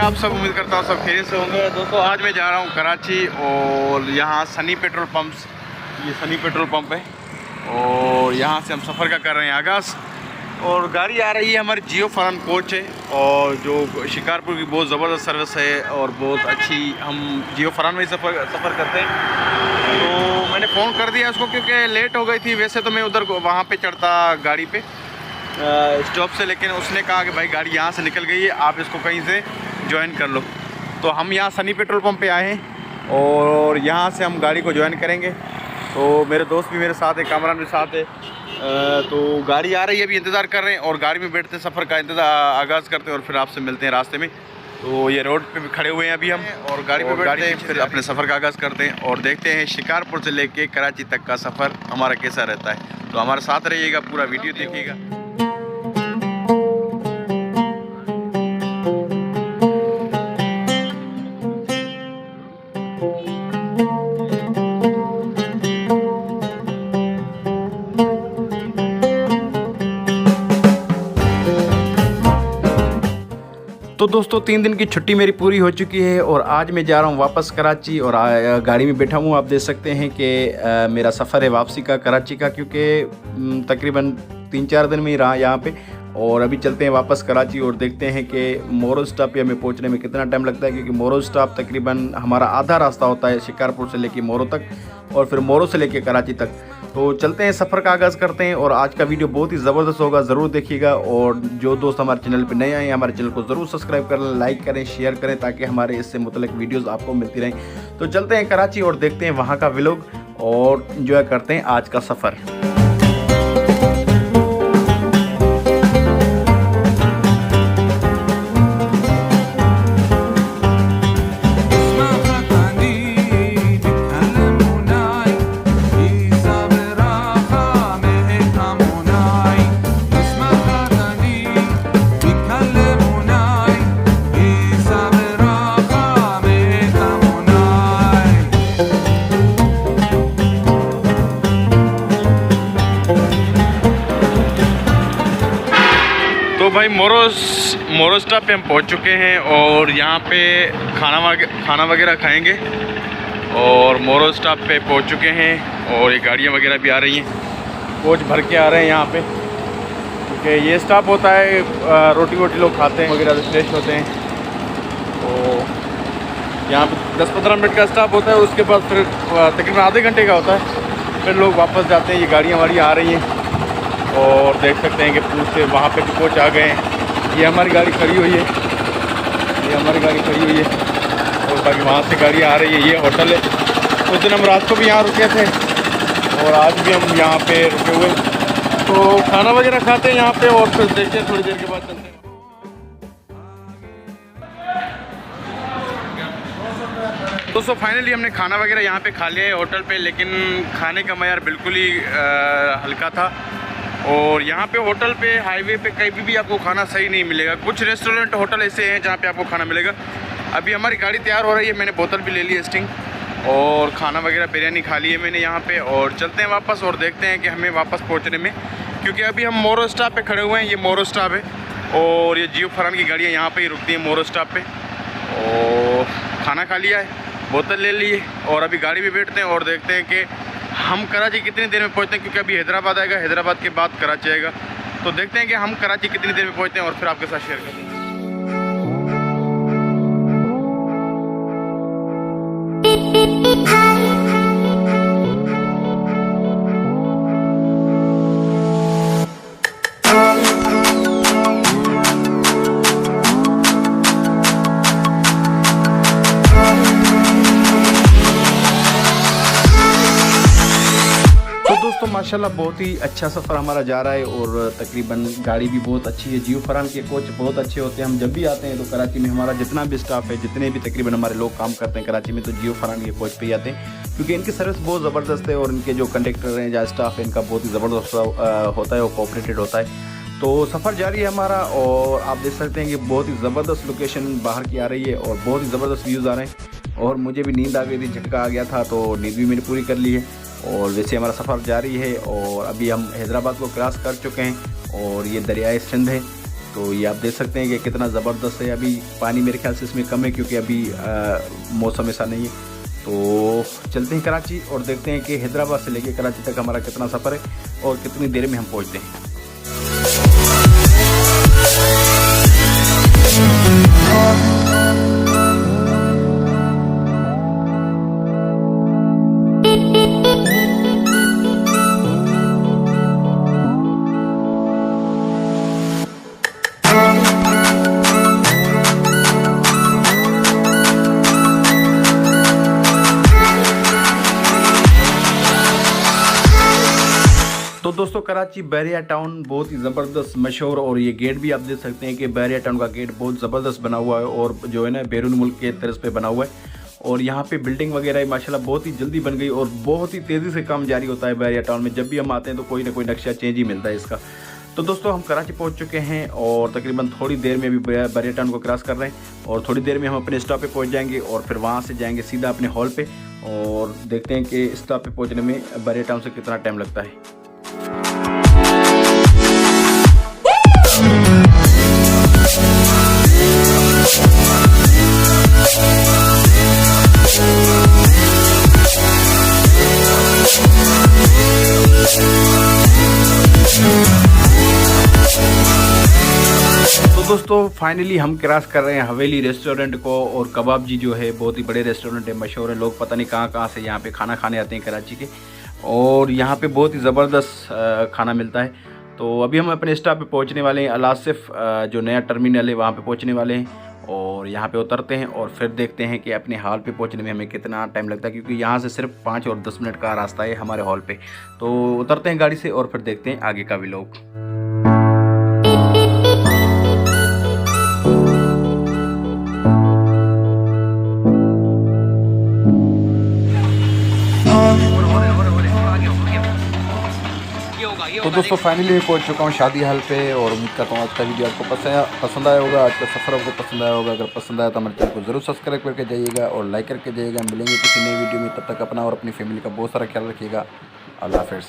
आप सब उम्मीद करता हूँ सब खैरियत से होंगे। दोस्तों आज मैं जा रहा हूँ कराची और यहाँ सनी पेट्रोल पंप्स, ये सनी पेट्रोल पंप है और यहाँ से हम सफ़र का कर रहे हैं आगाज़। और गाड़ी आ रही है हमारी जियो फरहान कोच है और जो शिकारपुर की बहुत ज़बरदस्त सर्विस है और बहुत अच्छी, हम जियो फरहान में ही सफ़र करते हैं। तो मैंने फ़ोन कर दिया उसको क्योंकि लेट हो गई थी। वैसे तो मैं उधर वहाँ पे चढ़ता गाड़ी पे स्टॉप से, लेकिन उसने कहा कि भाई गाड़ी यहाँ से निकल गई है, आप इसको कहीं से ज्वाइन कर लो। तो हम यहाँ सनी पेट्रोल पंप पे आए हैं और यहाँ से हम गाड़ी को ज्वाइन करेंगे। तो मेरे दोस्त भी मेरे साथ है, कामरान भी साथ है। तो गाड़ी आ रही है, अभी इंतज़ार कर रहे हैं और गाड़ी में बैठते सफ़र का आगाज़ करते हैं और फिर आपसे मिलते हैं रास्ते में। तो ये रोड पे भी खड़े हुए हैं अभी हम और गाड़ी पे बैठते हैं, फिर अपने सफ़र का आगाज़ करते हैं और देखते हैं शिकारपुर से लेके कराची तक का सफ़र हमारा कैसा रहता है। तो हमारे साथ रहिएगा, पूरा वीडियो देखिएगा। तो दोस्तों 3 दिन की छुट्टी मेरी पूरी हो चुकी है और आज मैं जा रहा हूँ वापस कराची और गाड़ी में बैठा हूँ। आप देख सकते हैं कि मेरा सफ़र है वापसी का कराची का, क्योंकि तकरीबन 3-4 दिन में ही रहा यहाँ पे। और अभी चलते हैं वापस कराची और देखते हैं कि मोरो स्टॉप पे हमें पहुँचने में कितना टाइम लगता है, क्योंकि मोरो स्टॉप तकरीबन हमारा आधा रास्ता होता है शिकारपुर से लेके मोरो तक और फिर मोरो से लेके कराची तक। तो चलते हैं, सफ़र का आगाज़ करते हैं और आज का वीडियो बहुत ही ज़बरदस्त होगा, ज़रूर देखिएगा। और जो दोस्त हमारे चैनल पे नए आए हैं हमारे चैनल को ज़रूर सब्सक्राइब करें, लाइक करें, शेयर करें, ताकि हमारे इससे मुतल्लिक़ वीडियोस आपको मिलती रहें। तो चलते हैं कराची और देखते हैं वहाँ का व्लॉग और एंजॉय करते हैं आज का सफ़र। तो भाई मोरो स्टॉप पे हम पहुंच चुके हैं और यहाँ पे खाना वगैरह खाएंगे और मोरो स्टॉप पे पहुंच चुके हैं और ये गाड़ियाँ वगैरह भी आ रही हैं, कोच भर के आ रहे हैं यहाँ पे, क्योंकि ये स्टॉप होता है रोटी वोटी लोग खाते हैं वगैरह, फ्रेश होते हैं। तो यहाँ पे 10-15 मिनट का स्टॉप होता है, उसके बाद फिर तकरीबन आधे घंटे का होता है, फिर लोग वापस जाते हैं। ये गाड़ियाँ आ रही हैं और देख सकते हैं कि पुल से वहाँ पे भी कोच आ गए हैं। ये हमारी गाड़ी खड़ी हुई है, ये हमारी गाड़ी खड़ी हुई है और बाकी वहाँ से गाड़ी आ रही है। ये होटल है, उस दिन हम रात को भी यहाँ रुके थे और आज भी हम यहाँ पे रुके हुए। तो खाना वगैरह खाते हैं यहाँ पे और फिर देखते हैं थोड़ी देर के बाद चलते हैं। दोस्तों फाइनली हमने खाना वगैरह यहाँ पे खा लिया है होटल पे, लेकिन खाने का मयार बिल्कुल ही हल्का था। और यहाँ पे होटल पे हाईवे पे कहीं भी आपको खाना सही नहीं मिलेगा। कुछ रेस्टोरेंट होटल ऐसे हैं जहाँ पे आपको खाना मिलेगा। अभी हमारी गाड़ी तैयार हो रही है, मैंने बोतल भी ले ली है स्टिंग और खाना वगैरह बिरयानी खा ली है मैंने यहाँ पे। और चलते हैं वापस और देखते हैं कि हमें वापस पहुँचने में, क्योंकि अभी हम मोरो स्टॉप पे खड़े हुए हैं। ये मोरो स्टॉप है और ये जियो फरहान की गाड़ियाँ यहाँ पर ही रुकती हैं मोरो स्टॉप पर। और खाना खा लिया है, बोतल ले ली है और अभी गाड़ी में बैठते हैं और देखते हैं कि हम कराची कितनी देर में पहुंचते हैं, क्योंकि अभी हैदराबाद आएगा, हैदराबाद के बाद कराची आएगा। तो देखते हैं कि हम कराची कितनी देर में पहुंचते हैं और फिर आपके साथ शेयर करते हैं। तो माशाल्लाह बहुत ही अच्छा सफ़र हमारा जा रहा है और तकरीबन गाड़ी भी बहुत अच्छी है। जियो फरहान के कोच बहुत अच्छे होते हैं। हम जब भी आते हैं तो कराची में हमारा जितना भी स्टाफ है, जितने भी तकरीबन हमारे लोग काम करते हैं कराची में, तो जियो फरहान के कोच पे ही आते हैं, क्योंकि इनकी सर्विस बहुत ज़बरदस्त है और इनके जो कंडक्टर हैं या स्टाफ है इनका बहुत ही ज़बरदस्त होता है और कोऑपरेटेड होता है। तो सफ़र जारी है हमारा और आप देख सकते हैं कि बहुत ही ज़बरदस्त लोकेशन बाहर की आ रही है और बहुत ही ज़बरदस्त व्यूज़ आ रहे हैं। और मुझे भी नींद आ गई थी, झटका आ गया था, तो नींद भी मैंने पूरी कर ली है। और वैसे हमारा सफ़र जारी है और अभी हम हैदराबाद को क्रॉस कर चुके हैं और ये दरियाए सिंध है। तो ये आप देख सकते हैं कि कितना ज़बरदस्त है। अभी पानी मेरे ख्याल से इसमें कम है क्योंकि अभी मौसम ऐसा नहीं है। तो चलते हैं कराची और देखते हैं कि हैदराबाद से लेके कराची तक हमारा कितना सफ़र है और कितनी देर में हम पहुँचते हैं। तो दोस्तों कराची बहरिया टाउन बहुत ही ज़बरदस्त मशहूर और ये गेट भी आप देख सकते हैं कि बहरिया टाउन का गेट बहुत ज़बरदस्त बना हुआ है और जो है ना बैरून मुल्क के तर्ज पे बना हुआ है। और यहाँ पे बिल्डिंग वगैरह माशाल्लाह बहुत ही जल्दी बन गई और बहुत ही तेज़ी से काम जारी होता है बहरिया टाउन में। जब भी हम आते हैं तो कोई ना कोई नक्शा चेंज ही मिलता है इसका। तो दोस्तों हम कराची पहुँच चुके हैं और तकरीबन थोड़ी देर में अभी बहरिया टाउन को क्रॉस कर रहे हैं और थोड़ी देर में हम अपने स्टॉप पे पहुँच जाएंगे और फिर वहाँ से जाएंगे सीधा अपने हॉल पे और देखते हैं कि स्टॉप पे पहुँचने में बहरिया टाउन से कितना टाइम लगता है। तो दोस्तों फाइनली हम क्रॉस कर रहे हैं हवेली रेस्टोरेंट को और कबाब जी जो है बहुत ही बड़े रेस्टोरेंट है, मशहूर है। लोग पता नहीं कहाँ से यहाँ पे खाना खाने आते हैं कराची के और यहाँ पे बहुत ही ज़बरदस्त खाना मिलता है। तो अभी हम अपने स्टॉप पे पहुँचने वाले हैं। अल आसिफ जो नया टर्मिनल है वहाँ पे पहुँचने वाले हैं और यहाँ पे उतरते हैं और फिर देखते हैं कि अपने हॉल पे पहुँचने में हमें कितना टाइम लगता है, क्योंकि यहाँ से सिर्फ 5 और 10 मिनट का रास्ता है हमारे हॉल पे। तो उतरते हैं गाड़ी से और फिर देखते हैं आगे का व्लॉग। तो दोस्तों फाइनली मैं पहुंच चुका हूं शादी हॉल पे और उम्मीद करता हूँ आज का वीडियो आपको पसंद आया होगा। आज का सफ़र आपको पसंद आया होगा। अगर पसंद आया तो हमारे चैनल को ज़रूर सब्सक्राइब करके जाइएगा और लाइक करके जाइएगा। मिलेंगे किसी नई वीडियो में, तब तक अपना और अपनी फैमिली का बहुत सारा ख्याल रखिएगा। अल्लाह हाफ़िज़।